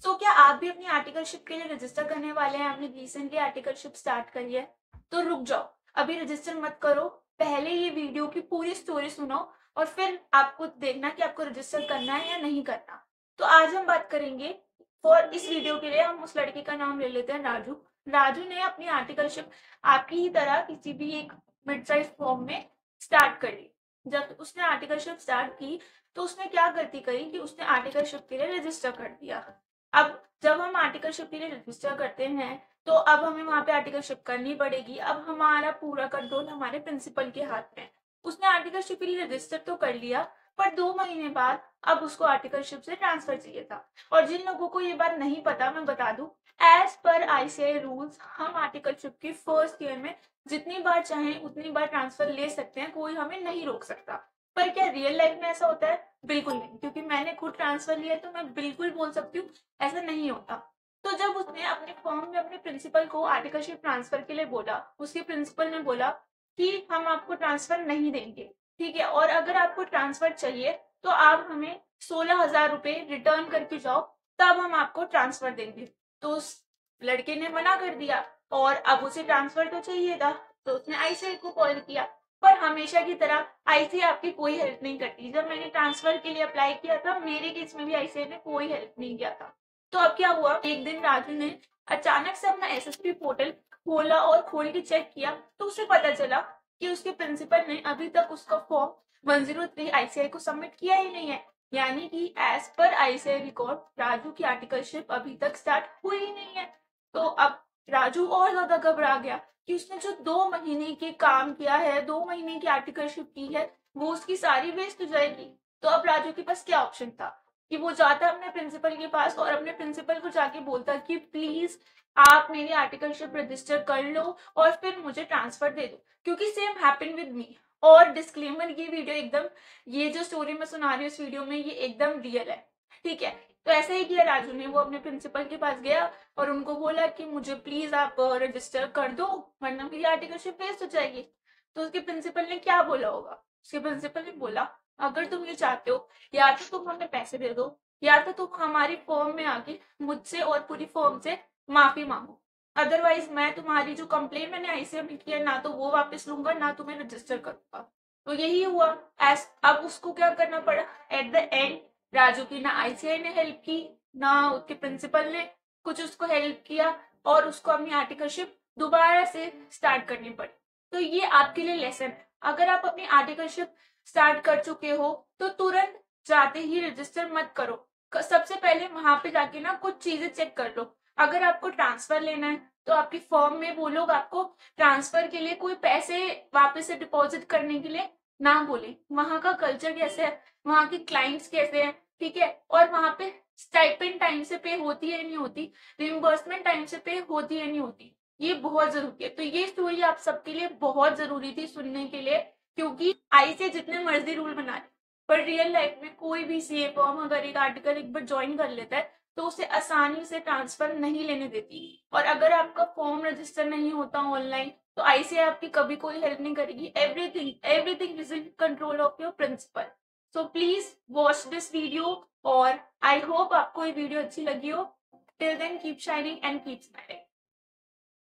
सो क्या आप भी अपनी आर्टिकलशिप के लिए रजिस्टर करने वाले हैं? आपने रिसेंटली आर्टिकलशिप स्टार्ट करी है तो रुक जाओ, अभी रजिस्टर मत करो। पहले ये वीडियो की पूरी स्टोरी सुनो और फिर आपको देखना कि आपको रजिस्टर करना है या नहीं करना। तो आज हम बात करेंगे, और इस वीडियो के लिए हम उस लड़के का नाम ले लेते हैं राजू। राजू ने अपनी आर्टिकलशिप आपकी ही तरह किसी भी एक मिड साइज फॉर्म में स्टार्ट कर ली। जब उसने आर्टिकलशिप स्टार्ट की तो उसने क्या गलती करी कि उसने आर्टिकलशिप के लिए रजिस्टर कर दिया। अब जब हम आर्टिकलशिप के लिए रजिस्टर करते हैं तो अब हमें वहां पे आर्टिकलशिप करनी पड़ेगी। अब हमारा पूरा कंट्रोल हमारे प्रिंसिपल के हाथ में है। उसने आर्टिकलशिप के लिए रजिस्टर तो कर लिया, पर 2 महीने बाद अब उसको आर्टिकलशिप से ट्रांसफर चाहिए था। और जिन लोगों को ये बात नहीं पता, मैं बता दूं, एज पर आईसीआई रूल्स हम आर्टिकलशिप की फर्स्ट ईयर में जितनी बार चाहें उतनी बार ट्रांसफर ले सकते हैं, कोई हमें नहीं रोक सकता। पर क्या रियल लाइफ में ऐसा होता है? बिल्कुल नहीं, क्योंकि मैंने खुद ट्रांसफर लिया है तो मैं बिल्कुल बोल सकती हूँ ऐसा नहीं होता। तो जब उसने अपने फॉर्म में अपने प्रिंसिपल को आर्टिकलशिप ट्रांसफर के लिए बोला, उसके प्रिंसिपल ने बोला कि हम आपको ट्रांसफर नहीं देंगे, ठीक है, और अगर आपको ट्रांसफर चाहिए तो आप हमें 16,000 रुपए रिटर्न करके जाओ, तब हम आपको ट्रांसफर देंगे। तो उस लड़के ने मना कर दिया और अब उसे ट्रांसफर तो चाहिए था, तो उसने आईसीआई को कॉल किया। पर हमेशा की तरह आईसीआई आपकी कोई हेल्प नहीं करती। जब मैंने ट्रांसफर के लिए अप्लाई किया था, मेरे केस में भी आईसीआई ने कोई हेल्प नहीं किया था। तो अब क्या हुआ, एक दिन राजू ने अचानक से अपना एसएसपी पोर्टल खोला और खोल के चेक किया तो उसे पता चला कि उसके प्रिंसिपल ने अभी तक उसका फॉर्म 103 आईसीआई को सबमिट किया ही नहीं है। यानी कि as per ICI record Raju की आर्टिकलशिप अभी तक स्टार्ट हुई ही नहीं है। तो अब राजू और ज्यादा घबरा गया कि उसने जो 2 महीने के काम किया है, 2 महीने की आर्टिकलशिप की है, वो उसकी सारी वेस्ट हो जाएगी। तो अब राजू के पास क्या ऑप्शन था कि वो जाता अपने प्रिंसिपल के पास और अपने प्रिंसिपल को जाके बोलता कि प्लीज आप मेरी आर्टिकलशिप रजिस्टर कर लो और फिर मुझे ट्रांसफर दे दो, क्योंकि सेम हैपन विद मी। और डिस्क्लेमर, ये वीडियो एकदम, ये जो स्टोरी मैं सुना रही हूँ इस वीडियो में, ये एकदम रियल है, ठीक है। तो ऐसा ही किया राजू ने, वो अपने प्रिंसिपल के पास गया और उनको बोला कि मुझे प्लीज आप रजिस्टर कर दो, वरना मेरी आर्टिकलशिप वेस्ट हो जाएगी। तो उसके प्रिंसिपल ने क्या बोला होगा? उसके प्रिंसिपल ने बोला, अगर तुम ये चाहते हो, या तो तुम हमें पैसे दे दो, या तो तुम हमारी फॉर्म में आके मुझसे और पूरी फॉर्म से माफी मांगो, अदरवाइज मैं तुम्हारी जो कंप्लेन मैंने आईसीआई में की है ना तो वो वापस लूंगा, ना तुम्हें रजिस्टर करूंगा। तो यही हुआ। एस अब उसको क्या करना पड़ा एट द एंड, राजू की ना आईसीआई ने हेल्प की, ना उसके प्रिंसिपल ने कुछ उसको हेल्प किया, और उसको अपनी आर्टिकलशिप दोबारा से स्टार्ट करनी पड़ी। तो ये आपके लिए लेसन है, अगर आप अपनी आर्टिकलशिप स्टार्ट कर चुके हो तो तुरंत जाते ही रजिस्टर मत करो। सबसे पहले वहां पे जाके ना कुछ चीजें चेक कर लो। अगर आपको ट्रांसफर लेना है तो आपकी फॉर्म में वो लोग आपको ट्रांसफर के लिए कोई पैसे वापस से डिपॉजिट करने के लिए ना बोले। वहां का कल्चर कैसे है, वहां के क्लाइंट्स कैसे हैं, ठीक है, और वहां पे स्टाइपेंड टाइम से पे होती है नहीं होती, रिम्बर्समेंट टाइम से पे होती है नहीं होती, ये बहुत जरूरी है। तो ये स्टोरी आप सबके लिए बहुत जरूरी थी सुनने के लिए, क्योंकि आई से जितने मर्जी रूल बना ले, पर रियल लाइफ में कोई भी सीए फॉर्म अगर एक आर्टिकल एक बार ज्वाइन कर लेता है तो उसे आसानी से ट्रांसफर नहीं लेने देती। और अगर आपका फॉर्म रजिस्टर नहीं होता ऑनलाइन तो आईसीआई आपकी कभी कोई हेल्प नहीं करेगी। Everything everything is in control of your principal. So please watch this video, और आई होप आपको ये वीडियो अच्छी लगी हो। Till then keep shining and keep smiling.